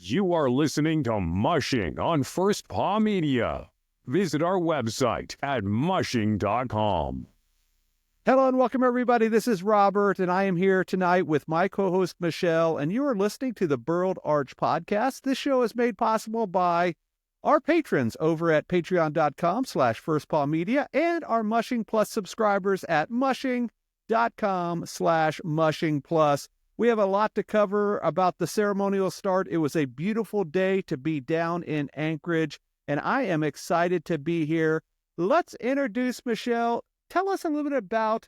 You are listening to Mushing on First Paw Media. Visit our website at mushing.com. Hello and welcome, everybody. This is Robert, and I am here tonight with my co-host, Michelle, and you are listening to the Burled podcast. This show is made possible by our patrons over at patreon.com/firstpawmedia and our Mushing Plus subscribers at mushing.com/mushing plus. We have a lot to cover about the ceremonial start. It was a beautiful day to be down in Anchorage, and I am excited to be here. Let's introduce Michelle. Tell us a little bit about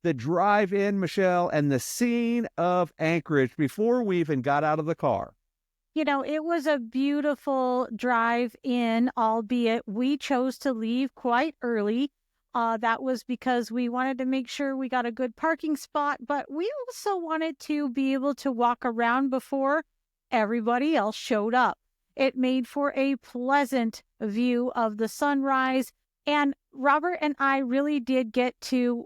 the drive-in, Michelle, and the scene of Anchorage before we even got out of the car. You know, it was a beautiful drive-in, albeit we chose to leave quite early. That was because we wanted to make sure we got a good parking spot, but we also wanted to be able to walk around before everybody else showed up. It made for a pleasant view of the sunrise, and Robert and I really did get to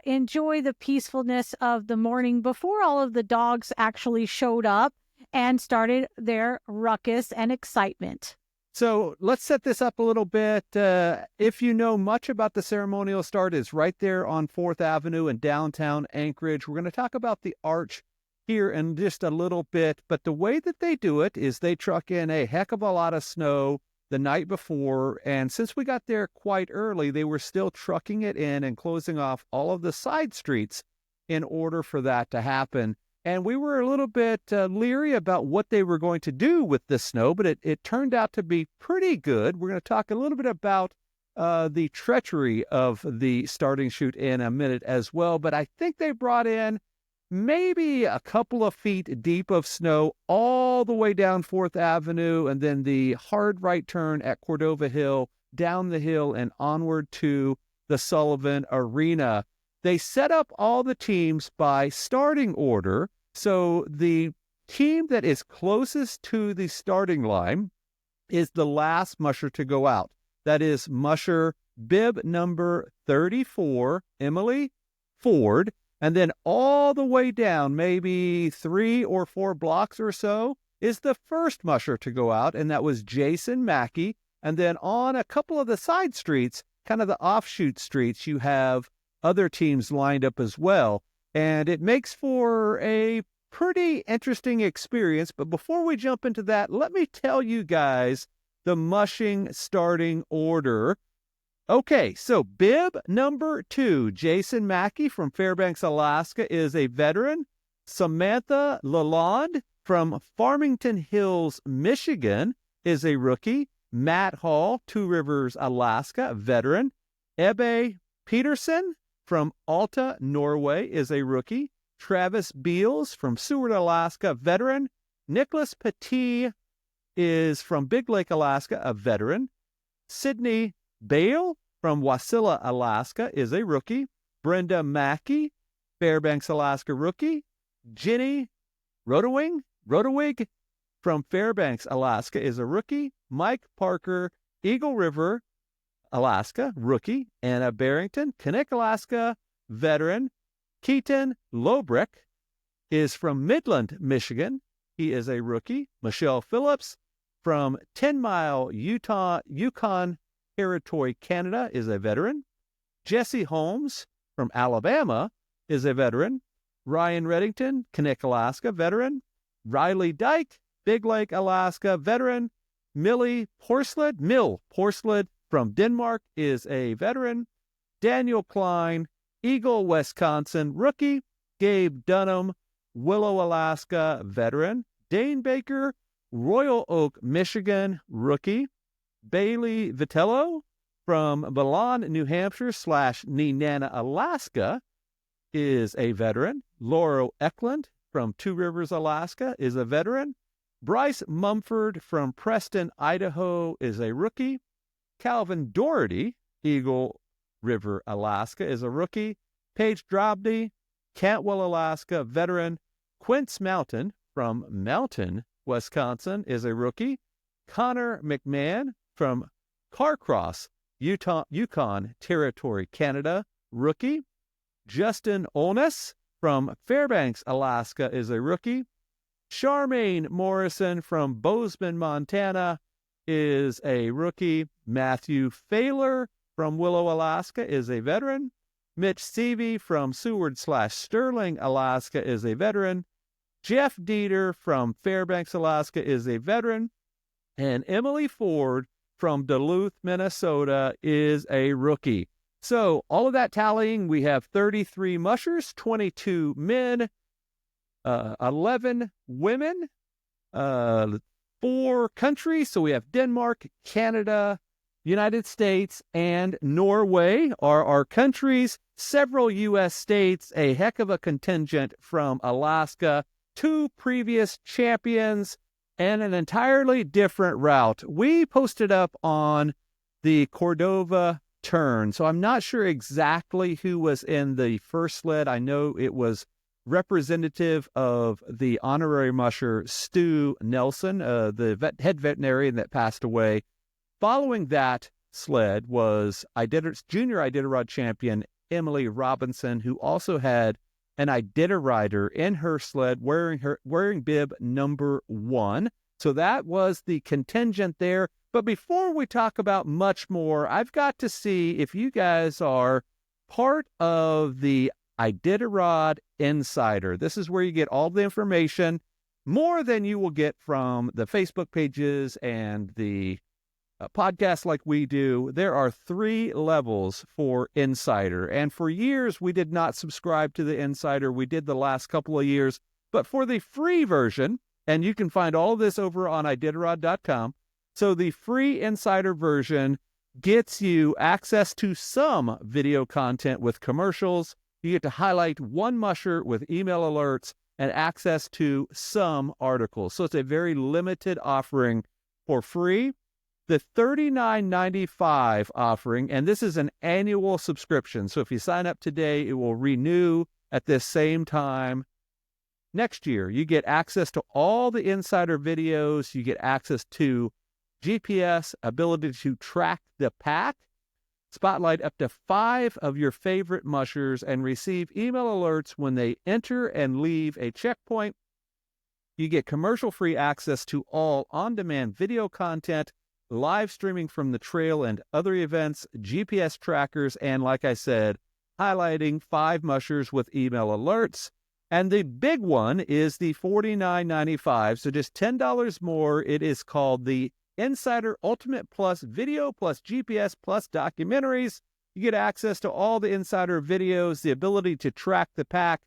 enjoy the peacefulness of the morning before all of the dogs actually showed up and started their ruckus and excitement. So let's set this up a little bit. If you know much about the ceremonial start, it's right there on 4th Avenue in downtown Anchorage. We're going to talk about the arch here in just a little bit, but the way that they do it is they truck in a heck of a lot of snow the night before, and since we got there quite early, they were still trucking it in and closing off all of the side streets in order for that to happen. And we were a little bit leery about what they were going to do with the snow, but it turned out to be pretty good. We're going to talk a little bit about the treachery of the starting chute in a minute as well. But I think they brought in maybe a couple of feet deep of snow all the way down 4th Avenue, and then the hard right turn at Cordova Hill, down the hill and onward to the Sullivan Arena. They set up all the teams by starting order. So the team that is closest to the starting line is the last musher to go out. That is musher bib number 34, Emily Ford. And then all the way down, maybe 3 or 4 blocks or so, is the first musher to go out, and that was Jason Mackey. And then on a couple of the side streets, kind of the offshoot streets, you have other teams lined up as well. And it makes for a pretty interesting experience. But before we jump into that, let me tell you guys the mushing starting order. Okay, so bib number 2, Jason Mackey from Fairbanks, Alaska, is a veteran. Samantha Lalonde from Farmington Hills, Michigan, is a rookie. Matt Hall, Two Rivers, Alaska, veteran. Ebbe Peterson from Alta, Norway, is a rookie. Travis Beals from Seward, Alaska, veteran. Nicholas Petit is from Big Lake, Alaska, a veteran. Sydney Bale from Wasilla, Alaska, is a rookie. Brenda Mackey, Fairbanks, Alaska, rookie. Ginny Rodewig from Fairbanks, Alaska, is a rookie. Mike Parker, Eagle River, Alaska, rookie. Anna Barrington, Kinnick, Alaska, veteran. Keaton Lobrecht is from Midland, Michigan. He is a rookie. Michelle Phillips from 10 Mile, Yukon Territory, Canada, is a veteran. Jesse Holmes from Alabama is a veteran. Ryan Reddington, Kinnick, Alaska, veteran. Riley Dyke, Big Lake, Alaska, veteran. Mill Porsled from Denmark is a veteran. Daniel Klein, Eagle, Wisconsin, rookie. Gabe Dunham, Willow, Alaska, veteran. Dane Baker, Royal Oak, Michigan, rookie. Bailey Vitello from Milan, New Hampshire / Nenana, Alaska, is a veteran. Laurel Eklund from Two Rivers, Alaska, is a veteran. Bryce Mumford from Preston, Idaho, is a rookie. Calvin Doherty, Eagle River, Alaska, is a rookie. Paige Drobny, Cantwell, Alaska, veteran. Quince Mountain from Mountain, Wisconsin, is a rookie. Connor McMahon from Carcross, Yukon Territory, Canada, rookie. Justin Olnes from Fairbanks, Alaska, is a rookie. Charmaine Morrison from Bozeman, Montana is a rookie. Matthew Failer from Willow, Alaska is a veteran. Mitch Seavey from Seward/Sterling, Alaska is a veteran. Jeff Dieter from Fairbanks, Alaska is a veteran. And Emily Ford from Duluth, Minnesota is a rookie. So all of that tallying, we have 33 mushers, 22 men, 11 women, 4 countries. So we have Denmark, Canada, United States, and Norway are our countries. Several U.S. states, a heck of a contingent from Alaska, 2 previous champions, and an entirely different route. We posted up on the Cordova turn, so I'm not sure exactly who was in the first sled. I know it was representative of the honorary musher Stu Nelson, the head veterinarian that passed away. Following that sled was junior Iditarod champion Emily Robinson, who also had an Iditarider in her sled wearing bib number 1. So that was the contingent there. But before we talk about much more, I've got to see if you guys are part of the Iditarod Insider. This is where you get all the information, more than you will get from the Facebook pages and the podcasts like we do. There are 3 levels for Insider. And for years, we did not subscribe to the Insider. We did the last couple of years. But for the free version, and you can find all of this over on Iditarod.com. So the free Insider version gets you access to some video content with commercials. You get to highlight one musher with email alerts and access to some articles. So it's a very limited offering for free. The $39.95 offering, and this is an annual subscription. So if you sign up today, it will renew at this same time next year. You get access to all the Insider videos. You get access to GPS, ability to track the pack, spotlight up to 5 of your favorite mushers, and receive email alerts when they enter and leave a checkpoint. You get commercial-free access to all on-demand video content, live streaming from the trail and other events, GPS trackers, and like I said, highlighting 5 mushers with email alerts. And the big one is the $49.95, so just $10 more. It is called the Insider Ultimate Plus Video plus GPS plus Documentaries. You get access to all the Insider videos, the ability to track the pack,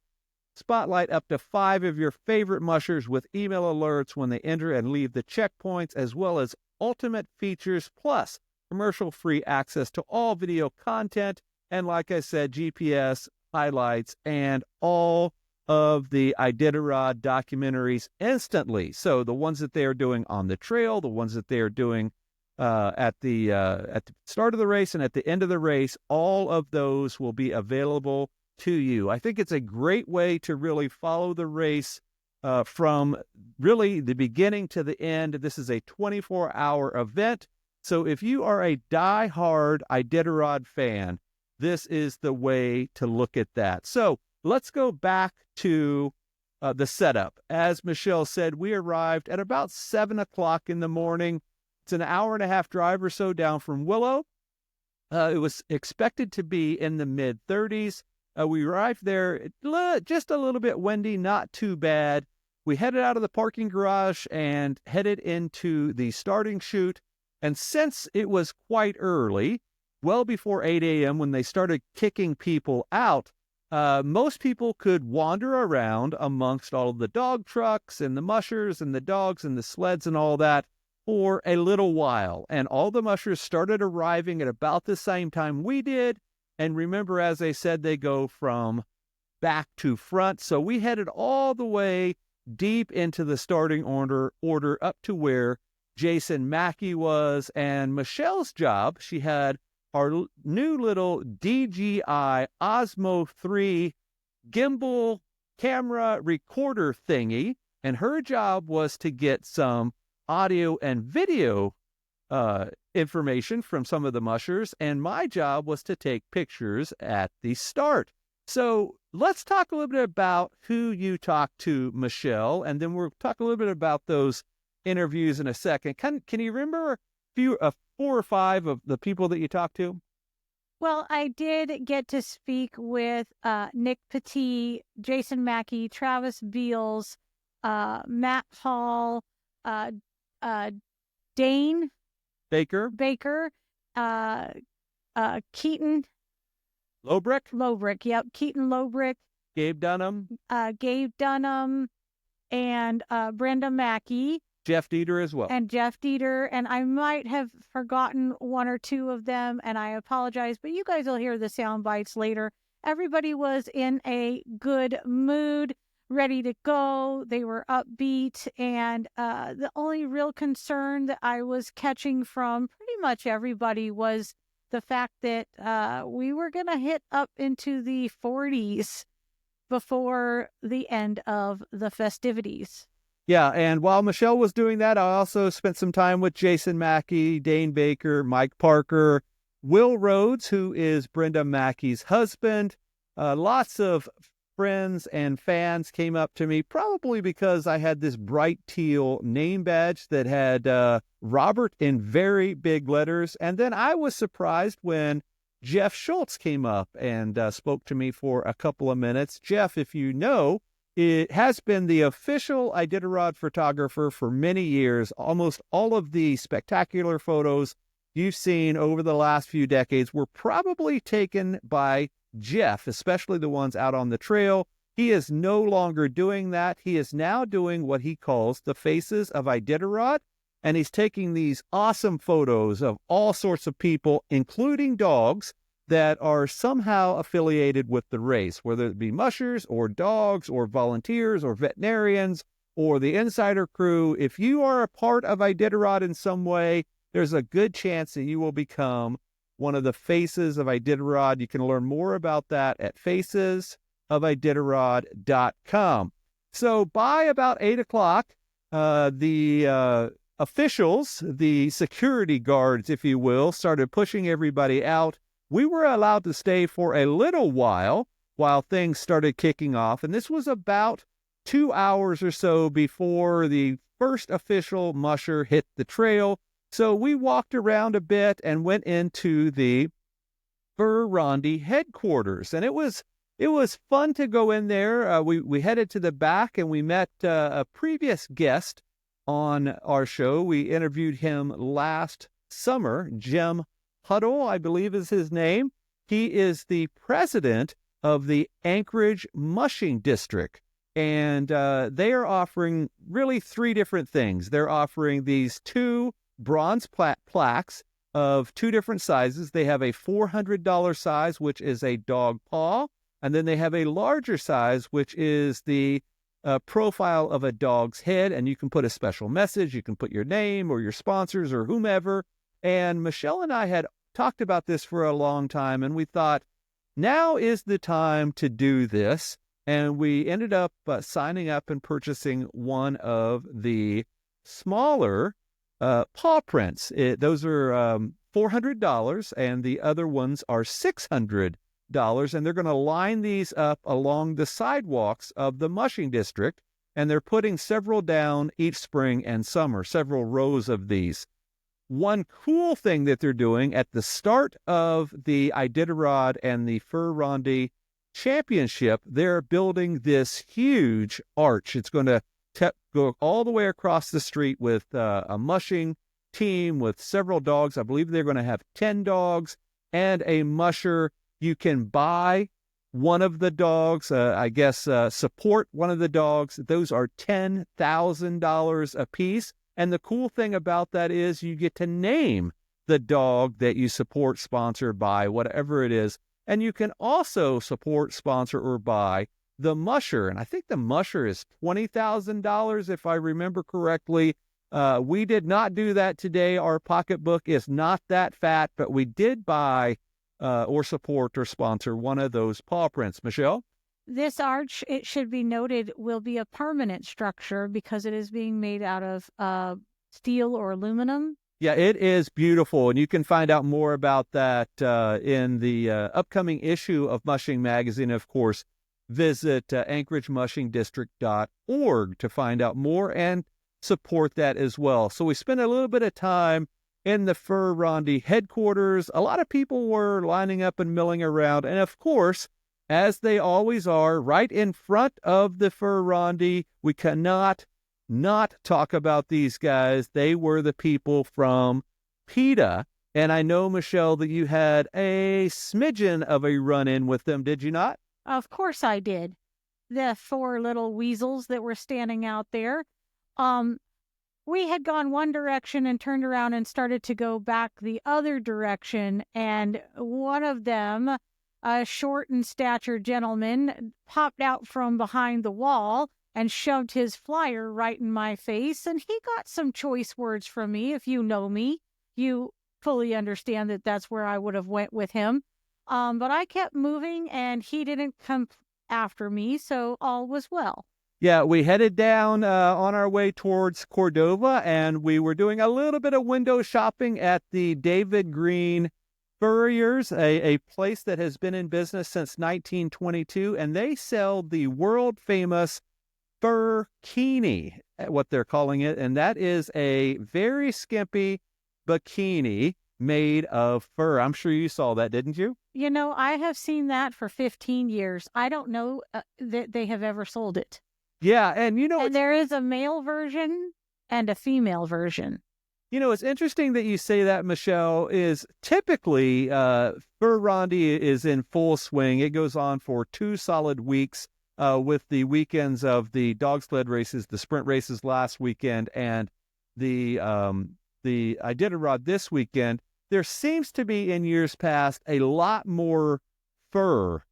spotlight up to 5 of your favorite mushers with email alerts when they enter and leave the checkpoints, as well as ultimate features plus commercial-free access to all video content, and like I said, GPS, highlights, and all of the Iditarod documentaries instantly. So the ones that they are doing on the trail, the ones that they are doing at the start of the race and at the end of the race, all of those will be available to you. I think it's a great way to really follow the race from really the beginning to the end. This is a 24-hour event. So if you are a die-hard Iditarod fan, this is the way to look at that. So let's go back to the setup. As Michelle said, we arrived at about 7 o'clock in the morning. It's an hour-and-a-half drive or so down from Willow. It was expected to be in the mid-30s. We arrived there just a little bit windy, not too bad. We headed out of the parking garage and headed into the starting chute. And since it was quite early, well before 8 a.m. when they started kicking people out, most people could wander around amongst all of the dog trucks and the mushers and the dogs and the sleds and all that for a little while. And all the mushers started arriving at about the same time we did. And remember, as I said, they go from back to front. So we headed all the way deep into the starting order up to where Jason Mackey was. And Michelle's job, she had our new little DJI Osmo 3 gimbal camera recorder thingy. And her job was to get some audio and video information from some of the mushers, and my job was to take pictures at the start. So Let's talk a little bit about who you talked to, Michelle, and then we'll talk a little bit about those interviews in a second. Can you remember four or five of the people that you talked to? Well, I did get to speak with Nick Petit, Jason Mackey, Travis Beals, Matt Hall, uh, Dane Baker, uh, Keaton Lowbrick, Yep, Keaton Lowbrick, Gabe Dunham, Gabe Dunham, and Brenda Mackey. Jeff Dieter as well. And Jeff Dieter, and I might have forgotten one or two of them, and I apologize, but you guys will hear the sound bites later. Everybody was in a good mood, ready to go. They were upbeat, and the only real concern that I was catching from pretty much everybody was the fact that we were going to hit up into the 40s before the end of the festivities. Yeah, and while Michelle was doing that, I also spent some time with Jason Mackey, Dane Baker, Mike Parker, Will Rhodes, who is Brenda Mackey's husband. Lots of friends and fans came up to me, probably because I had this bright teal name badge that had Robert in very big letters. And then I was surprised when Jeff Schultz came up and spoke to me for a couple of minutes. Jeff, if you know, it has been the official Iditarod photographer for many years. Almost all of the spectacular photos you've seen over the last few decades were probably taken by Jeff, especially the ones out on the trail. He is no longer doing that. He is now doing what he calls the Faces of Iditarod, and he's taking these awesome photos of all sorts of people, including dogs, that are somehow affiliated with the race, whether it be mushers or dogs or volunteers or veterinarians or the insider crew. If you are a part of Iditarod in some way, there's a good chance that you will become one of the Faces of Iditarod. You can learn more about that at facesofiditarod.com. So by about 8 o'clock, the officials, the security guards, if you will, started pushing everybody out. We were allowed to stay for a little while things started kicking off. And this was about 2 hours or so before the first official musher hit the trail. So we walked around a bit and went into the Rondy headquarters. And it was fun to go in there. We headed to the back and we met a previous guest on our show. We interviewed him last summer, Jim Huddle, I believe is his name. He is the president of the Anchorage Mushing District. And they are offering really three different things. They're offering these two bronze plaques of two different sizes. They have a $400 size, which is a dog paw. And then they have a larger size, which is the profile of a dog's head. And you can put a special message. You can put your name or your sponsors or whomever. And Michelle and I had talked about this for a long time, and we thought, now is the time to do this. And we ended up signing up and purchasing one of the smaller paw prints. Those are $400, and the other ones are $600. And they're going to line these up along the sidewalks of the mushing district, and they're putting several down each spring and summer, several rows of these. One cool thing that they're doing at the start of the Iditarod and the Fur Rondy Championship, they're building this huge arch. It's going to go all the way across the street with a mushing team with several dogs. I believe they're going to have 10 dogs and a musher. You can buy one of the dogs, support one of the dogs. Those are $10,000 a piece. And the cool thing about that is you get to name the dog that you support, sponsor, buy, whatever it is. And you can also support, sponsor, or buy the musher. And I think the musher is $20,000, if I remember correctly. We did not do that today. Our pocketbook is not that fat, but we did buy or support or sponsor one of those paw prints. Michelle? This arch, it should be noted, will be a permanent structure because it is being made out of steel or aluminum. Yeah, it is beautiful, and you can find out more about that in the upcoming issue of Mushing Magazine. Of course, visit AnchorageMushingDistrict.org to find out more and support that as well. So we spent a little bit of time in the Fur Rondy headquarters. A lot of people were lining up and milling around. And of course, as they always are, right in front of the Fur Rondy, we cannot not talk about these guys. They were the people from PETA. And I know, Michelle, that you had a smidgen of a run-in with them, did you not? Of course I did. The 4 little weasels that were standing out there. We had gone one direction and turned around and started to go back the other direction. And one of them, a short in stature gentleman, popped out from behind the wall and shoved his flyer right in my face. And he got some choice words from me. If you know me, you fully understand that that's where I would have went with him. But I kept moving and he didn't come after me, so all was well. Yeah, we headed down on our way towards Cordova, and we were doing a little bit of window shopping at the David Green Furriers, a place that has been in business since 1922, and they sell the world-famous furkini, what they're calling it, and that is a very skimpy bikini made of fur. I'm sure you saw that, didn't you? You know, I have seen that for 15 years. I don't know that they have ever sold it. Yeah, and and there is a male version and a female version. It's interesting that you say that, Michelle, is typically Fur Rondy is in full swing. It goes on for 2 solid weeks with the weekends of the dog sled races, the sprint races last weekend, and the Iditarod this weekend. There seems to be, in years past, a lot more fur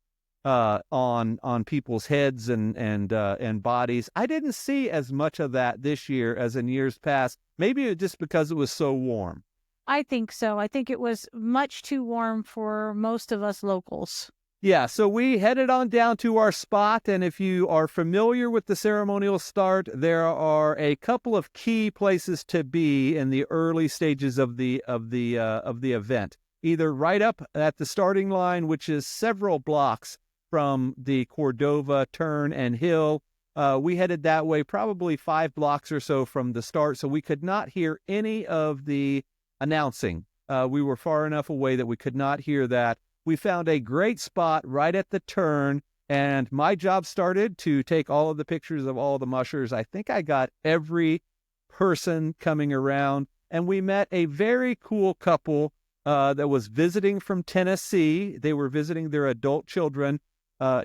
on people's heads and bodies. I didn't see as much of that this year as in years past. Maybe just because it was so warm. I think so. I think it was much too warm for most of us locals. Yeah, so we headed on down to our spot, and if you are familiar with the ceremonial start, there are a couple of key places to be in the early stages of the event. Either right up at the starting line, which is several blocks from the Cordova turn and hill. We headed that way, probably 5 blocks or so from the start, so we could not hear any of the announcing. We were far enough away that we could not hear that. We found a great spot right at the turn, and my job started to take all of the pictures of all the mushers. I think I got every person coming around, and we met a very cool couple that was visiting from Tennessee. They were visiting their adult children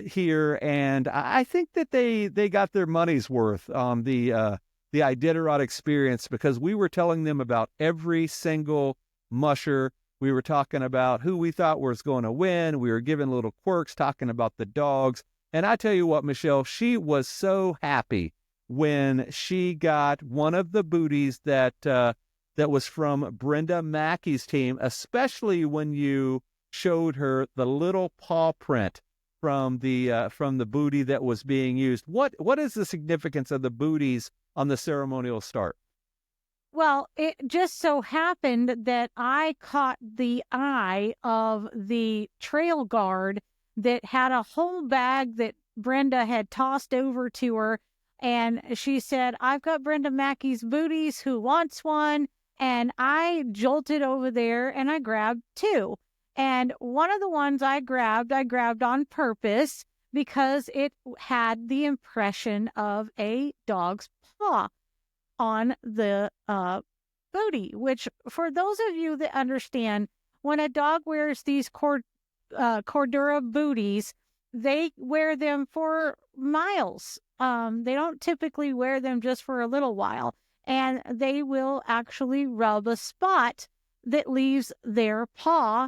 here, and I think that they got their money's worth on the Iditarod experience, because we were telling them about every single musher. We were talking about who we thought was going to win. We were giving little quirks, talking about the dogs. And I tell you what, Michelle, she was so happy when she got one of the booties that was from Brenda Mackey's team, especially when you showed her the little paw print from the booty that was being used. What is the significance of the booties on the ceremonial start? Well, it just so happened that I caught the eye of the trail guard that had a whole bag that Brenda had tossed over to her. And she said, "I've got Brenda Mackey's booties. Who wants one?" And I jolted over there and I grabbed 2. And one of the ones I grabbed on purpose because it had the impression of a dog's paw on the booty, which, for those of you that understand, when a dog wears these Cordura booties, they wear them for miles. They don't typically wear them just for a little while, and they will actually rub a spot that leaves their paw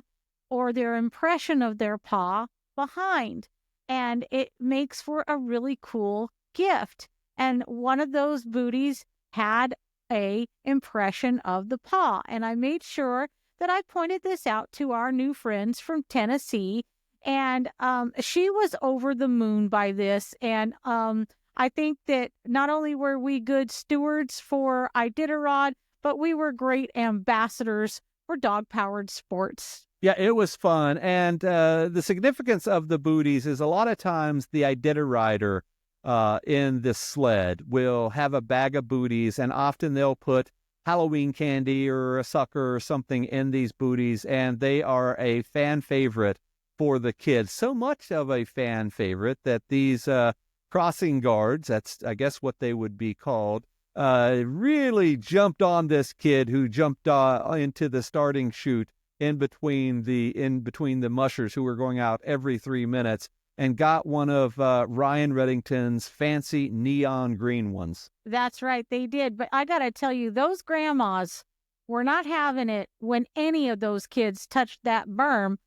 or their impression of their paw behind, and it makes for a really cool gift. And one of those booties had a impression of the paw, and I made sure that I pointed this out to our new friends from Tennessee, and she was over the moon by this. And I think that not only were we good stewards for Iditarod, but we were great ambassadors or dog-powered sports. Yeah, it was fun. And the significance of the Booties is a lot of times the Iditarider in this sled will have a bag of Booties, and often they'll put Halloween candy or a sucker or something in these Booties, and they are a fan favorite for the kids. So much of a fan favorite that these crossing guards, that's I guess what they would be called, really jumped on this kid who jumped into the starting chute in between the mushers who were going out every 3 minutes, and got one of Ryan Reddington's fancy neon green ones. That's right, they did. But I got to tell you, those grandmas were not having it when any of those kids touched that berm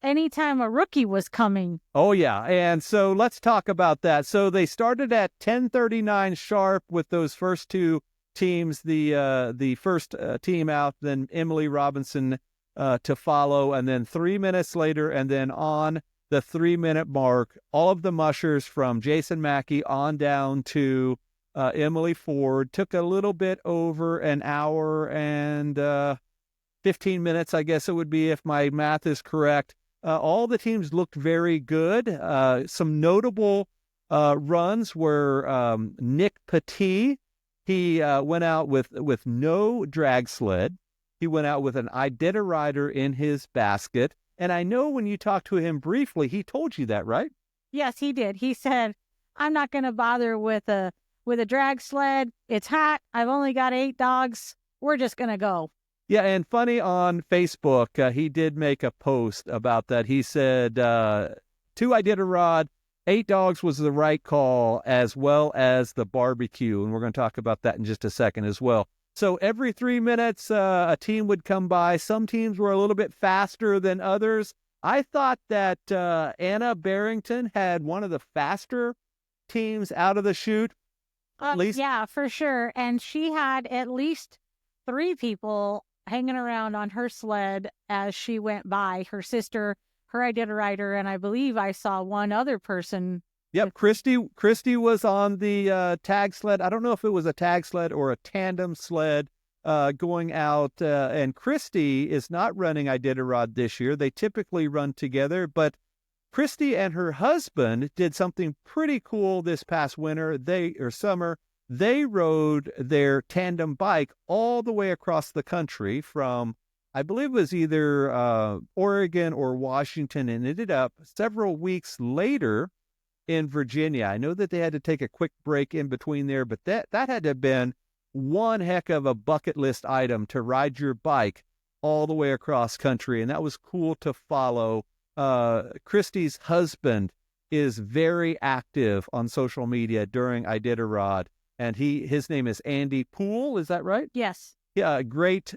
anytime a rookie was coming. Oh, yeah. And so let's talk about that. So they started at 10:39 sharp with those first two teams, the first team out, then Emily Robinson to follow, and then 3 minutes later, and then on the 3-minute mark, all of the mushers from Jason Mackey on down to Emily Ford took a little bit over an hour and 15 minutes, I guess it would be if my math is correct. All the teams looked very good. Some notable runs were Nick Petit. He went out with no drag sled. He went out with an Iditarider in his basket. And I know when you talked to him briefly, he told you that, right? Yes, he did. He said, I'm not going to bother with a drag sled. It's hot. I've only got 8 dogs. We're just going to go. Yeah, and funny, on Facebook, he did make a post about that. He said, 2 Iditarod, 8 dogs was the right call, as well as the barbecue. And we're going to talk about that in just a second as well. So every 3 minutes, a team would come by. Some teams were a little bit faster than others. I thought that Anna Barrington had one of the faster teams out of the chute. At least. Yeah, for sure. And she had at least 3 people hanging around on her sled as she went by. Her sister, her Iditarider, and I believe I saw one other person. Yep, Christy was on the tag sled. I don't know if it was a tag sled or a tandem sled going out. And Christy is not running Iditarod this year. They typically run together, but Christy and her husband did something pretty cool this past summer. They rode their tandem bike all the way across the country from, I believe it was either Oregon or Washington, and ended up several weeks later in Virginia. I know that they had to take a quick break in between there, but that had to have been one heck of a bucket list item to ride your bike all the way across country, and that was cool to follow. Christy's husband is very active on social media during Iditarod, and his name is Andy Poole. Is that right? Yes. Yeah, great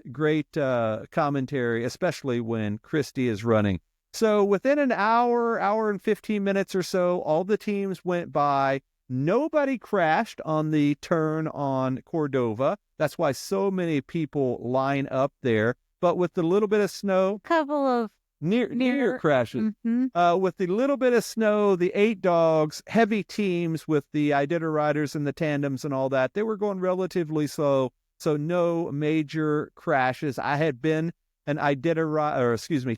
commentary, especially when Christy is running. So within an hour and 15 minutes or so, all the teams went by. Nobody crashed on the turn on Cordova. That's why so many people line up there. But with the little bit of snow, couple of near crashes. Mm-hmm. With the little bit of snow, the 8 dogs, heavy teams with the Iditariders and the tandems and all that, they were going relatively slow. So no major crashes. I had been an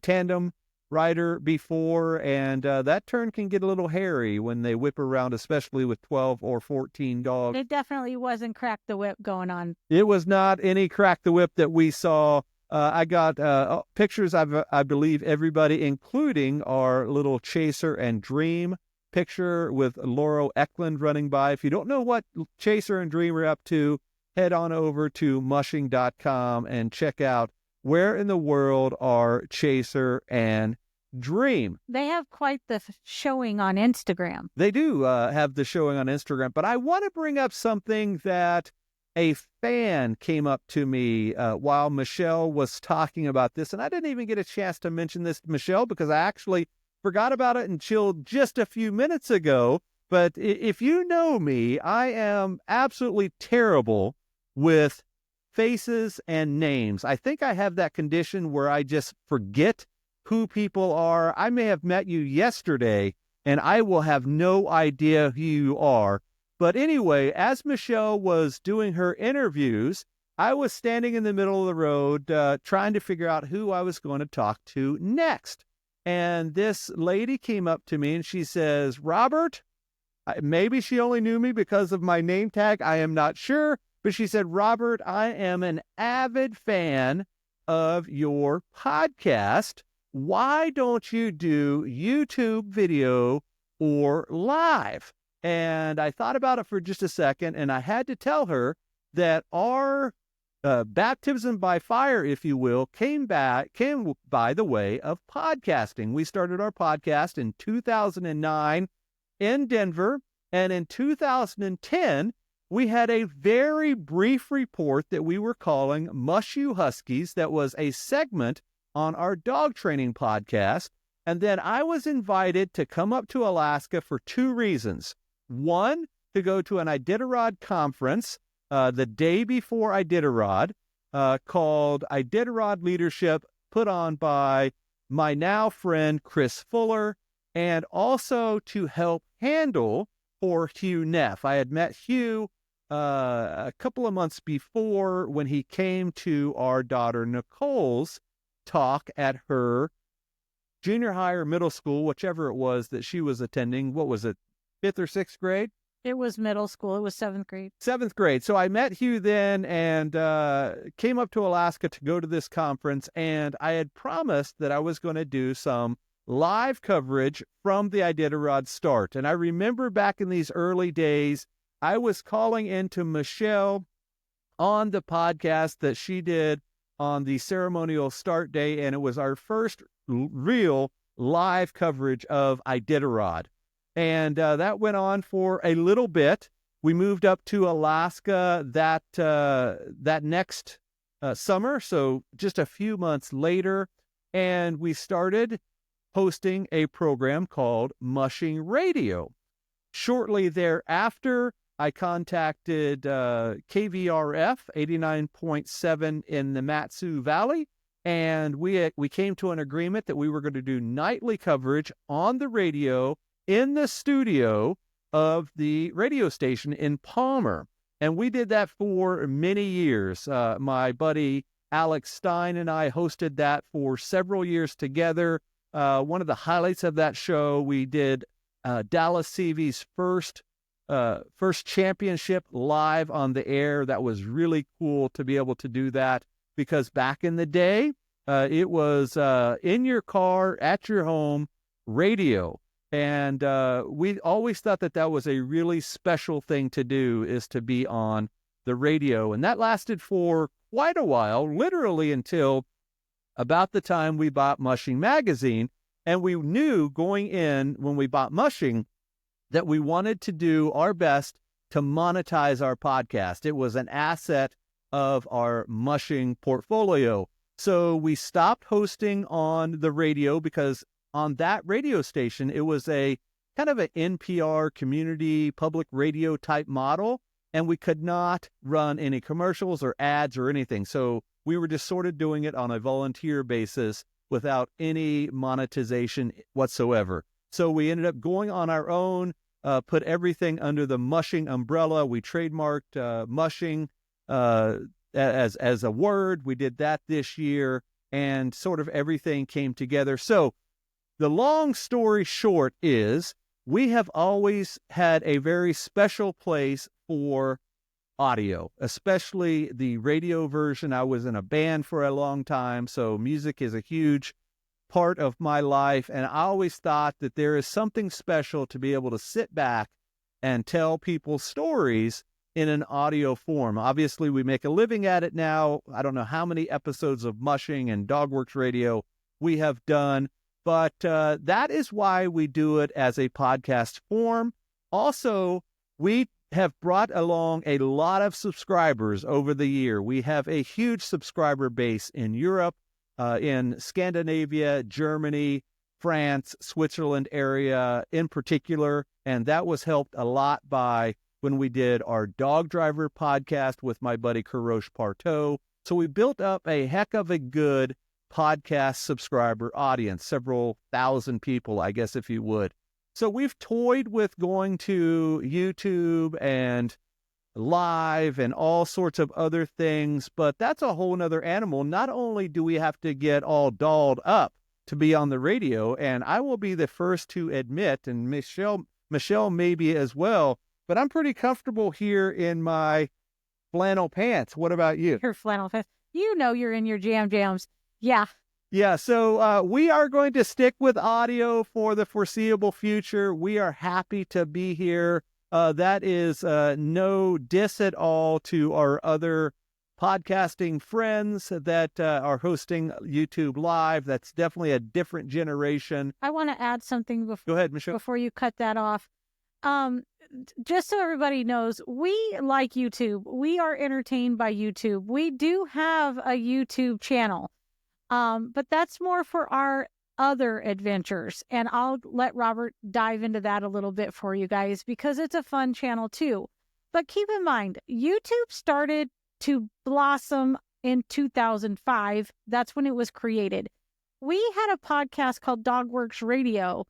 tandem rider before, and that turn can get a little hairy when they whip around, especially with 12 or 14 dogs. It definitely wasn't crack the whip going on. It was not any crack the whip that we saw. I got pictures of, I believe, everybody, including our little Chaser and Dream picture with Laurel Eklund running by. If you don't know what Chaser and Dream are up to, head on over to mushing.com and check out where in the world are Chaser and Dream. They have quite the showing on Instagram. They do have the showing on Instagram, but I want to bring up something that a fan came up to me while Michelle was talking about this, and I didn't even get a chance to mention this to Michelle because I actually forgot about it until just a few minutes ago. But if you know me, I am absolutely terrible with faces and names. I think I have that condition where I just forget who people are. I may have met you yesterday, and I will have no idea who you are. But anyway, as Michelle was doing her interviews, I was standing in the middle of the road trying to figure out who I was going to talk to next. And this lady came up to me and she says, Robert, maybe she only knew me because of my name tag. I am not sure. But she said, Robert, I am an avid fan of your podcast. Why don't you do YouTube video or live? And I thought about it for just a second, and I had to tell her that our baptism by fire, if you will, came by the way of podcasting. We started our podcast in 2009 in Denver, and in 2010, we had a very brief report that we were calling Mush You Huskies. That was a segment on our dog training podcast. And then I was invited to come up to Alaska for two reasons. One, to go to an Iditarod conference the day before Iditarod called Iditarod Leadership, put on by my now friend Chris Fuller, and also to help handle for Hugh Neff. I had met Hugh a couple of months before when he came to our daughter Nicole's talk at her junior high or middle school, whichever it was that she was attending. What was it, 5th or 6th grade? It was middle school. It was 7th grade. 7th grade. So I met Hugh then and came up to Alaska to go to this conference. And I had promised that I was going to do some live coverage from the Iditarod start. And I remember back in these early days, I was calling into Michelle on the podcast that she did on the ceremonial start day, and it was our first real live coverage of Iditarod. And that went on for a little bit. We moved up to Alaska that next summer, so just a few months later, and we started hosting a program called Mushing Radio. Shortly thereafter, I contacted KVRF 89.7 in the Matsu Valley, and we came to an agreement that we were going to do nightly coverage on the radio in the studio of the radio station in Palmer. And we did that for many years. My buddy Alex Stein and I hosted that for several years together. One of the highlights of that show, we did Dallas CV's first championship live on the air. That was really cool to be able to do that, because back in the day, it was in your car, at your home, radio. And we always thought that was a really special thing to do, is to be on the radio. And that lasted for quite a while, literally until about the time we bought Mushing Magazine. And we knew going in when we bought Mushing that we wanted to do our best to monetize our podcast. It was an asset of our Mushing portfolio. So we stopped hosting on the radio, because on that radio station, it was a kind of an NPR community public radio type model, and we could not run any commercials or ads or anything. So we were just sort of doing it on a volunteer basis without any monetization whatsoever. So we ended up going on our own, put everything under the Mushing umbrella. We trademarked Mushing as a word. We did that this year, and sort of everything came together. So the long story short is we have always had a very special place for audio, especially the radio version. I was in a band for a long time, so music is a huge part of my life, and I always thought that there is something special to be able to sit back and tell people stories in an audio form. Obviously, we make a living at it now. I don't know how many episodes of Mushing and Dogworks Radio we have done, but that is why we do it as a podcast form. Also, we have brought along a lot of subscribers over the year. We have a huge subscriber base in Europe, in Scandinavia, Germany, France, Switzerland area in particular, and that was helped a lot by when we did our dog driver podcast with my buddy Karosh Parteau. So we built up a heck of a good podcast subscriber audience, several thousand people, I guess, if you would. So we've toyed with going to YouTube and live and all sorts of other things, but that's a whole nother animal. Not only do we have to get all dolled up to be on the radio, and I will be the first to admit, and Michelle maybe as well, but I'm pretty comfortable here in my flannel pants. What about you? Your flannel pants. You know you're in your jams. Yeah. Yeah, so we are going to stick with audio for the foreseeable future. We are happy to be here. That is no diss at all to our other podcasting friends that are hosting YouTube Live. That's definitely a different generation. I want to add something Go ahead, Michelle. before you cut that off. Just so everybody knows, we like YouTube. We are entertained by YouTube. We do have a YouTube channel, but that's more for our other adventures. And I'll let Robert dive into that a little bit for you guys because it's a fun channel too. But keep in mind, YouTube started to blossom in 2005. That's when it was created. We had a podcast called Dogworks Radio,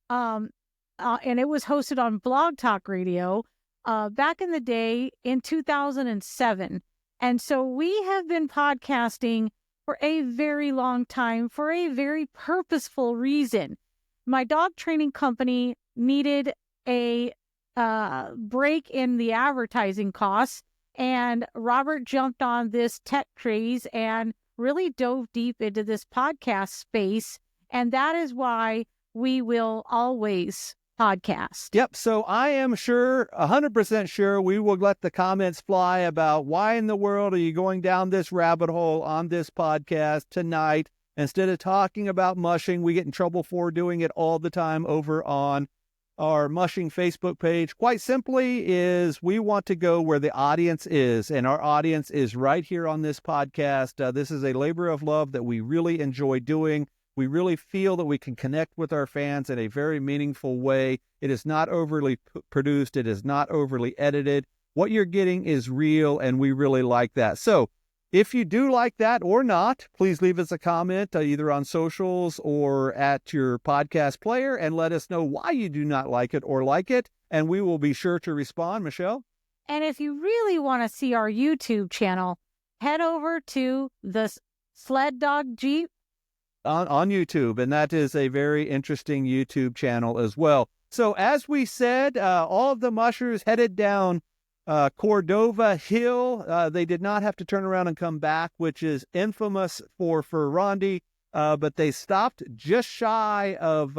and it was hosted on Blog Talk Radio back in the day in 2007. And so we have been podcasting for a very long time for a very purposeful reason. My dog training company needed a break in the advertising costs, and Robert jumped on this tech craze and really dove deep into this podcast space. And that is why we will always podcast. Yep. So I am sure, 100% sure, we will let the comments fly about why in the world are you going down this rabbit hole on this podcast tonight. Instead of talking about mushing, we get in trouble for doing it all the time over on our mushing Facebook page. Quite simply is we want to go where the audience is, and our audience is right here on this podcast. This is a labor of love that we really enjoy doing. We really feel that we can connect with our fans in a very meaningful way. It is not overly produced. It is not overly edited. What you're getting is real, and we really like that. So if you do like that or not, please leave us a comment either on socials or at your podcast player and let us know why you do not like it or like it, and we will be sure to respond. Michelle? And if you really want to see our YouTube channel, head over to the Sled Dog Jeep on YouTube, and that is a very interesting YouTube channel as well. So as we said, all of the mushers headed down Cordova Hill. They did not have to turn around and come back, which is infamous for Rondy, but they stopped just shy of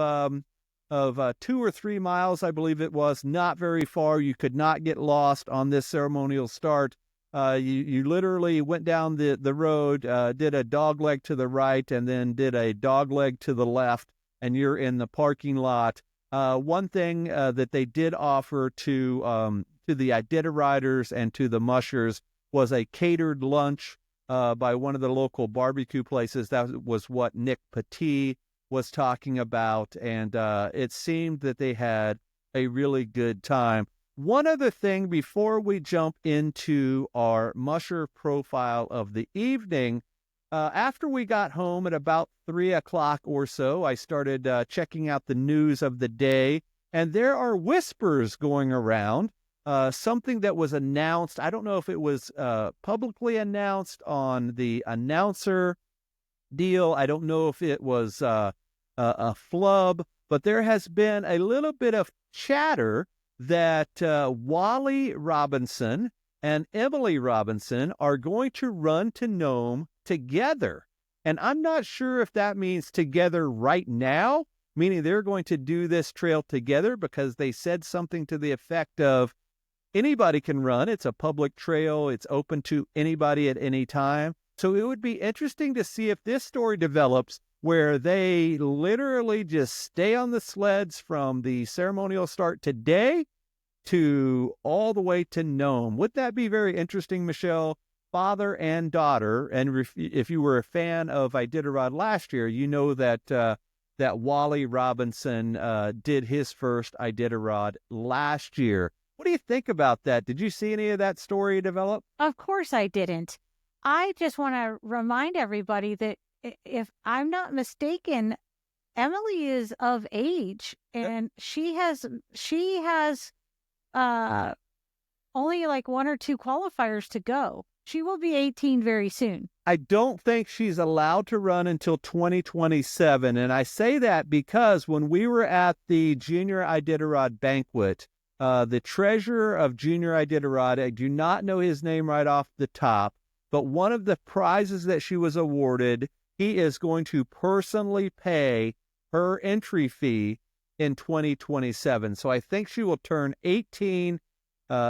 2 or 3 miles, I believe it was, not very far. You could not get lost on this ceremonial start. You literally went down the road, did a dog leg to the right, and then did a dog leg to the left, and you're in the parking lot. One thing that they did offer to the Iditaroders and to the Mushers was a catered lunch by one of the local barbecue places. That was what Nick Petit was talking about, and it seemed that they had a really good time. One other thing before we jump into our Musher profile of the evening, after we got home at about 3 o'clock or so, I started checking out the news of the day, and there are whispers going around, something that was announced. I don't know if it was publicly announced on the announcer deal. I don't know if it was a flub, but there has been a little bit of chatter that Wally Robinson and Emily Robinson are going to run to Nome together. And I'm not sure if that means together right now, meaning they're going to do this trail together, because they said something to the effect of anybody can run. It's a public trail. It's open to anybody at any time. So it would be interesting to see if this story develops where they literally just stay on the sleds from the ceremonial start today to all the way to Nome. Would that be very interesting, Michelle? Father and daughter, and if you were a fan of Iditarod last year, you know that that Wally Robinson did his first Iditarod last year. What do you think about that? Did you see any of that story develop? Of course I didn't. I just want to remind everybody that if I'm not mistaken, Emily is of age, and she has only like 1 or 2 qualifiers to go. She will be 18 very soon. I don't think she's allowed to run until 2027. And I say that because when we were at the Junior Iditarod banquet, the treasurer of Junior Iditarod, I do not know his name right off the top, but one of the prizes that she was awarded, he is going to personally pay her entry fee in 2027. So I think she will turn 18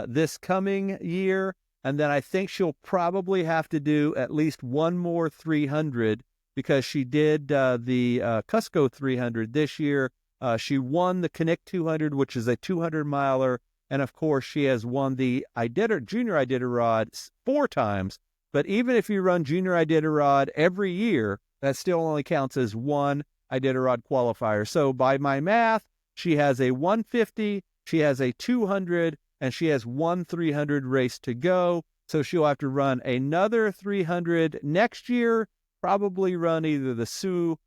this coming year. And then I think she'll probably have to do at least one more 300 because she did the Cusco 300 this year. She won the Connect 200, which is a 200-miler. And, of course, she has won the Junior Iditarod 4 times. But even if you run Junior Iditarod every year, that still only counts as one Iditarod qualifier. So by my math, she has a 150, she has a 200, and she has one 300 race to go. So she'll have to run another 300 next year, probably run either the Sioux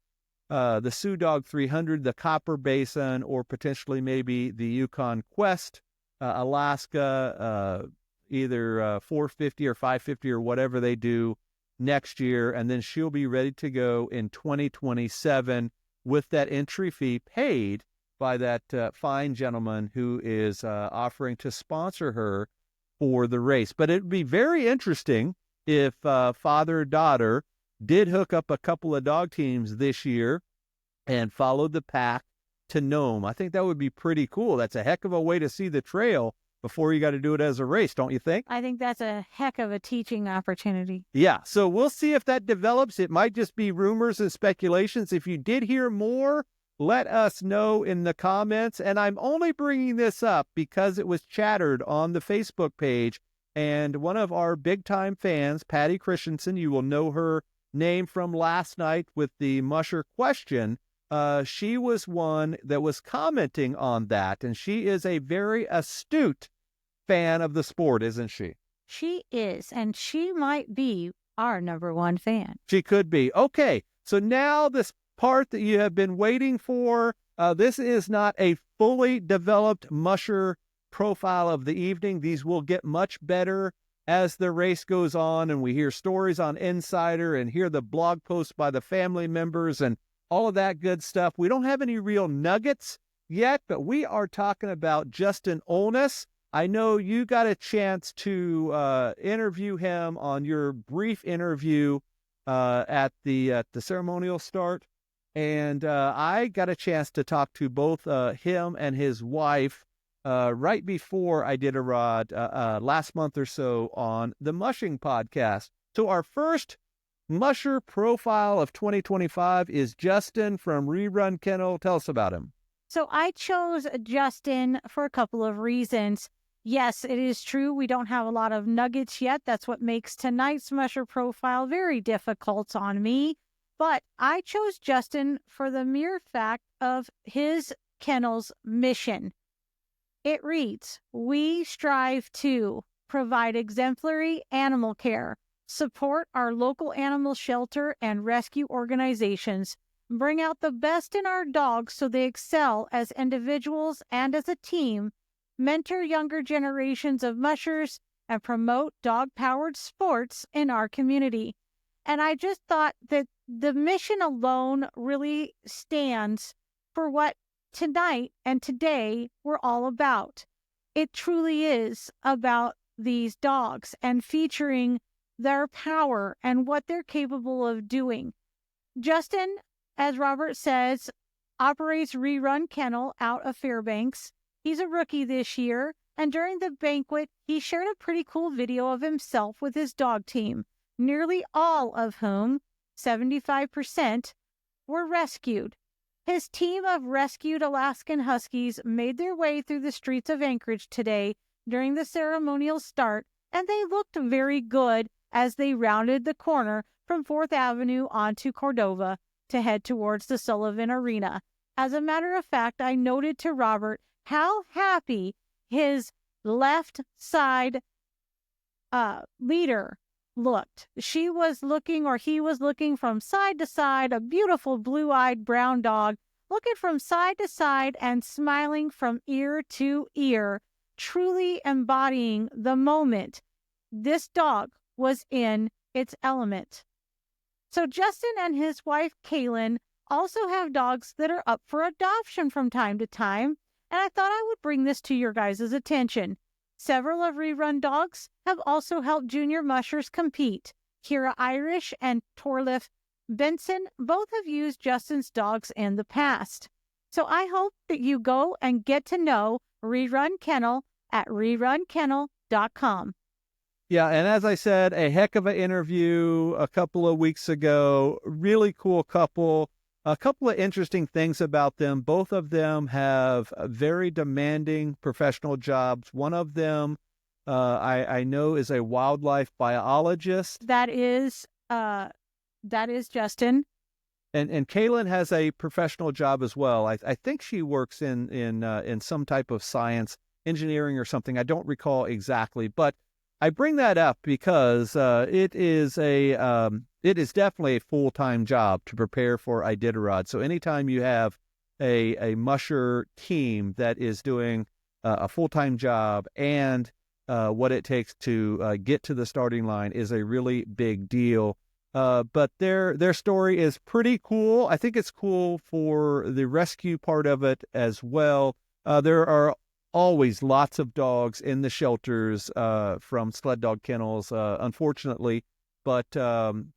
Dog 300, the Copper Basin, or potentially maybe the Yukon Quest, Alaska, either 450 or 550 or whatever they do next year. And then she'll be ready to go in 2027 with that entry fee paid by that fine gentleman who is offering to sponsor her for the race. But it would be very interesting if father-daughter did hook up a couple of dog teams this year and followed the pack to Nome. I think that would be pretty cool. That's a heck of a way to see the trail before you got to do it as a race, don't you think? I think that's a heck of a teaching opportunity. Yeah, so we'll see if that develops. It might just be rumors and speculations. If you did hear more, let us know in the comments. And I'm only bringing this up because it was chattered on the Facebook page. And one of our big-time fans, Patty Christensen, you will know her name from last night with the Musher question. She was one that was commenting on that. And she is a very astute fan of the sport, isn't she? She is, and she might be our number 1 fan. She could be. Okay, so now this part that you have been waiting for. This is not a fully developed Musher profile of the evening. These will get much better as the race goes on, and we hear stories on Insider and hear the blog posts by the family members and all of that good stuff. We don't have any real nuggets yet, but we are talking about Justin Olnes. I know you got a chance to interview him on your brief interview at the ceremonial start. And I got a chance to talk to both him and his wife right before Iditarod last month or so on the Mushing podcast. So our first Musher profile of 2025 is Justin from Rerun Kennel. Tell us about him. So I chose Justin for a couple of reasons. Yes, it is true. We don't have a lot of nuggets yet. That's what makes tonight's Musher profile very difficult on me. But I chose Justin for the mere fact of his kennel's mission. It reads, "We strive to provide exemplary animal care, support our local animal shelter and rescue organizations, bring out the best in our dogs so they excel as individuals and as a team, mentor younger generations of mushers, and promote dog-powered sports in our community." And I just thought that the mission alone really stands for what tonight and today we're all about. It truly is about these dogs and featuring their power and what they're capable of doing. Justin, as Robert says, operates Rerun Kennel out of Fairbanks. He's a rookie this year, and during the banquet, he shared a pretty cool video of himself with his dog team, nearly all of whom, 75%, were rescued. His team of rescued Alaskan Huskies made their way through the streets of Anchorage today during the ceremonial start, and they looked very good as they rounded the corner from 4th Avenue onto Cordova to head towards the Sullivan Arena. As a matter of fact, I noted to Robert how happy his left side leader looked. She was looking, or he was looking from side to side, a beautiful blue-eyed brown dog, looking from side to side and smiling from ear to ear truly embodying the moment. This dog was in its element. So Justin and his wife, Kaylin, also have dogs that are up for adoption from time to time, and I thought I would bring this to your guys' attention. Several of Rerun dogs have also helped junior mushers compete. Kira Irish and Torliff Benson both have used Justin's dogs in the past. So I hope that you go and get to know Rerun Kennel at rerunkennel.com. Yeah, and as I said, a heck of an interview a couple of weeks ago. Really cool couple. A couple of interesting things about them. Both of them have very demanding professional jobs. One of them, I know, is a wildlife biologist. That is Justin. And Kaylin has a professional job as well. I think she works in some type of science, engineering or something. I don't recall exactly, but I bring that up because it is definitely a full-time job to prepare for Iditarod. So anytime you have a musher team that is doing a full-time job and what it takes to get to the starting line is a really big deal. But their story is pretty cool. I think it's cool for the rescue part of it as well. There are always lots of dogs in the shelters from sled dog kennels, unfortunately. But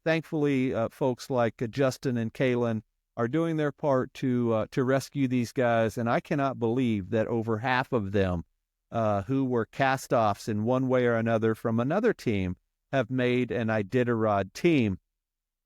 thankfully, folks like Justin and Kaylin are doing their part to rescue these guys. And I cannot believe that over half of them who were cast-offs in one way or another from another team have made an Iditarod team.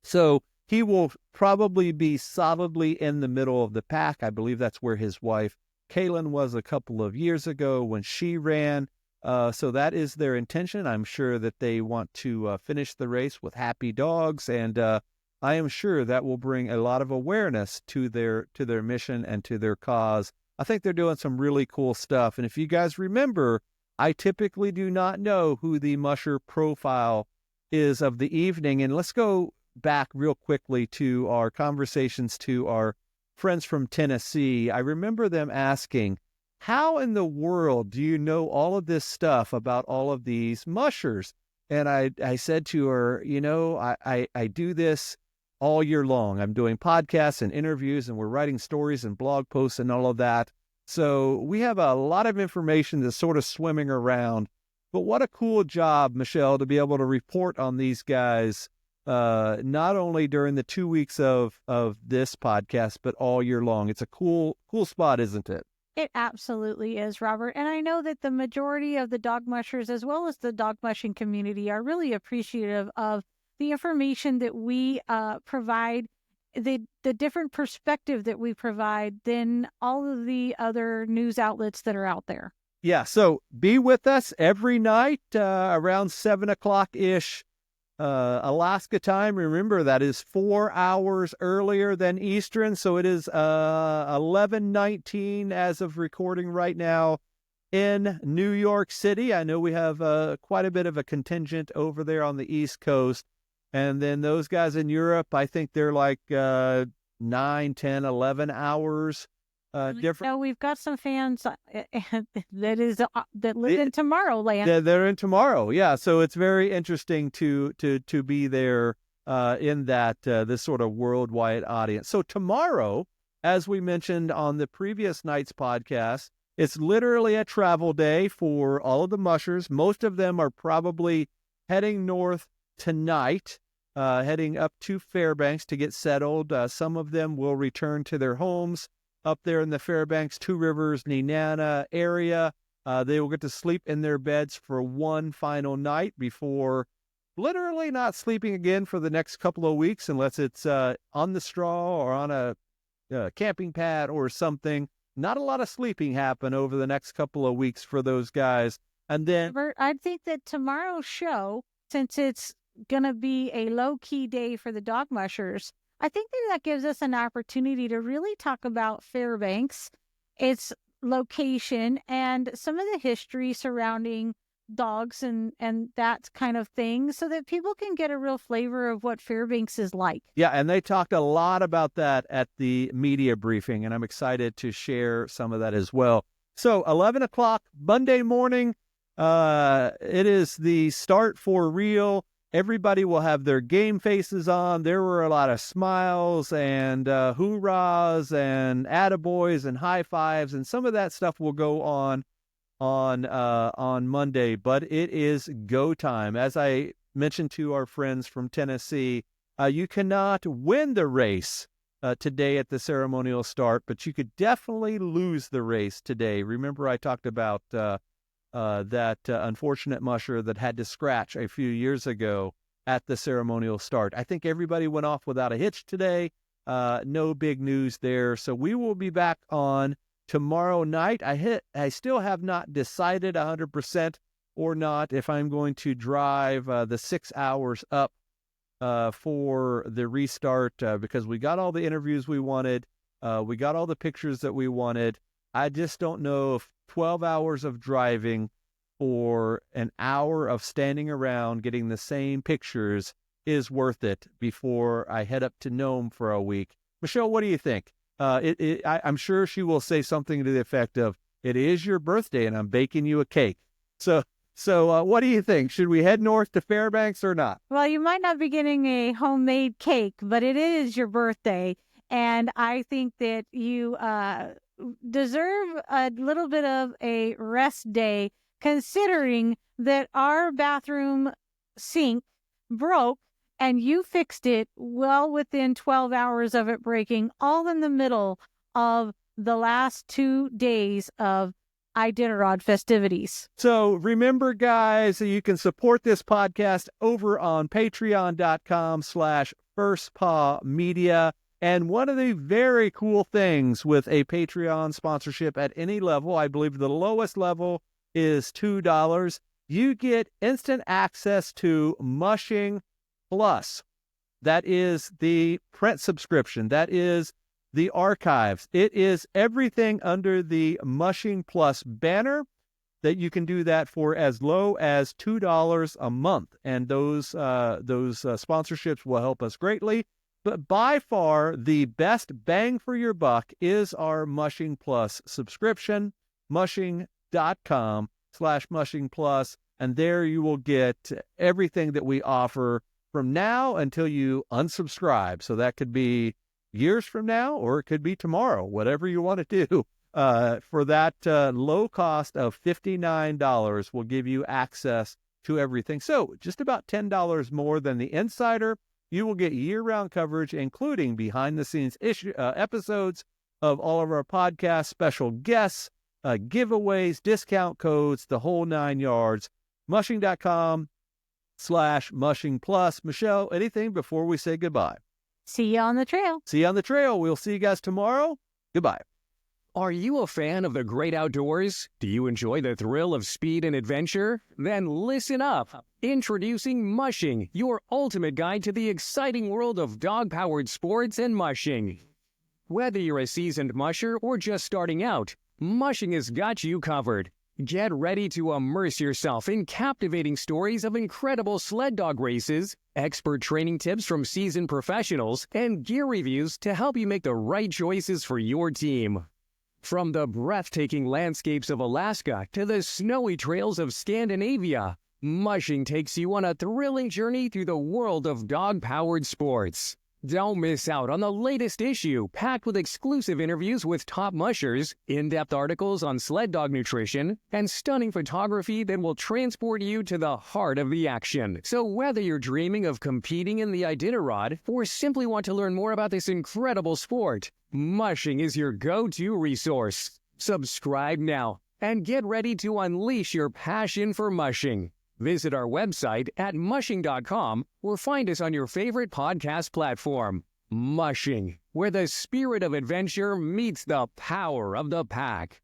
So he will probably be solidly in the middle of the pack. I believe that's where his wife Kaylin was a couple of years ago when she ran. So that is their intention. I'm sure that they want to finish the race with happy dogs, and I am sure that will bring a lot of awareness to their mission and to their cause. I think they're doing some really cool stuff. And if you guys remember, I typically do not know who the musher profile is of the evening. And let's go back real quickly to our conversations to our friends from Tennessee. I remember them asking, how in the world do you know all of this stuff about all of these mushers? And I said to her, I do this all year long. I'm doing podcasts and interviews, and we're writing stories and blog posts and all of that. So we have a lot of information that's sort of swimming around. But what a cool job, Michelle, to be able to report on these guys, not only during the 2 weeks of this podcast, but all year long. It's a cool spot, isn't it? It absolutely is, Robert. And I know that the majority of the dog mushers, as well as the dog mushing community, are really appreciative of the information that we provide, the different perspective that we provide than all of the other news outlets that are out there. Yeah, so be with us every night around 7 o'clock-ish Alaska time. Remember, that is 4 hours earlier than Eastern, so it is 11:19 as of recording right now in New York City. I know we have quite a bit of a contingent over there on the East Coast, and then those guys in Europe, I think they're like 9, 10, 11 hours different. No, we've got some fans that live in Tomorrowland. They're in Tomorrow, yeah. So it's very interesting to be there in that this sort of worldwide audience. So tomorrow, as we mentioned on the previous night's podcast, it's literally a travel day for all of the mushers. Most of them are probably heading north tonight, heading up to Fairbanks to get settled. Some of them will return to their homes up there in the Fairbanks, Two Rivers, Nenana area. They will get to sleep in their beds for one final night before literally not sleeping again for the next couple of weeks, unless it's on the straw or on a camping pad or something. Not a lot of sleeping happen over the next couple of weeks for those guys. And then I think that tomorrow's show, since it's going to be a low-key day for the dog mushers, I think that gives us an opportunity to really talk about Fairbanks, its location, and some of the history surrounding dogs and that kind of thing, so that people can get a real flavor of what Fairbanks is like. Yeah, and they talked a lot about that at the media briefing, and I'm excited to share some of that as well. So 11 o'clock Monday morning, it is the start for real. Everybody will have their game faces on. There were a lot of smiles and hoorahs and attaboys and high fives, and some of that stuff will go on Monday. But it is go time. As I mentioned to our friends from Tennessee, you cannot win the race today at the ceremonial start, but you could definitely lose the race today. Remember, I talked about that unfortunate musher that had to scratch a few years ago at the ceremonial start. I think everybody went off without a hitch today. No big news there. So we will be back on tomorrow night. I still have not decided 100% or not if I'm going to drive the 6 hours up for the restart because we got all the interviews we wanted. We got all the pictures that we wanted. I just don't know if 12 hours of driving or an hour of standing around getting the same pictures is worth it before I head up to Nome for a week. Michelle, what do you think? I'm sure she will say something to the effect of, "It is your birthday and I'm baking you a cake." So what do you think? Should we head north to Fairbanks or not? Well, you might not be getting a homemade cake, but it is your birthday. And I think that you deserve a little bit of a rest day, considering that our bathroom sink broke and you fixed it well within 12 hours of it breaking, all in the middle of the last 2 days of Iditarod festivities. So remember, guys, you can support this podcast over on patreon.com/firstpawmedia. And one of the very cool things with a Patreon sponsorship at any level, I believe the lowest level is $2, you get instant access to Mushing Plus. That is the print subscription. That is the archives. It is everything under the Mushing Plus banner that you can do that for as low as $2 a month. And those sponsorships will help us greatly. But by far, the best bang for your buck is our Mushing Plus subscription, mushing.com/Mushing Plus. And there you will get everything that we offer from now until you unsubscribe. So that could be years from now, or it could be tomorrow, whatever you want to do. For that low cost of $59 will give you access to everything. So just about $10 more than the Insider. You will get year-round coverage, including behind-the-scenes episodes of all of our podcasts, special guests, giveaways, discount codes, the whole 9 yards. Mushing.com/Mushing Plus. Michelle, anything before we say goodbye? See you on the trail. See you on the trail. We'll see you guys tomorrow. Goodbye. Are you a fan of the great outdoors? Do you enjoy the thrill of speed and adventure? Then listen up. Introducing Mushing, your ultimate guide to the exciting world of dog-powered sports and mushing. Whether you're a seasoned musher or just starting out, Mushing has got you covered. Get ready to immerse yourself in captivating stories of incredible sled dog races, expert training tips from seasoned professionals, and gear reviews to help you make the right choices for your team. From the breathtaking landscapes of Alaska to the snowy trails of Scandinavia, Mushing takes you on a thrilling journey through the world of dog-powered sports. Don't miss out on the latest issue, packed with exclusive interviews with top mushers, in-depth articles on sled dog nutrition, and stunning photography that will transport you to the heart of the action. So whether you're dreaming of competing in the Iditarod or simply want to learn more about this incredible sport, Mushing is your go-to resource. Subscribe now and get ready to unleash your passion for mushing. Visit our website at mushing.com or find us on your favorite podcast platform. Mushing, where the spirit of adventure meets the power of the pack.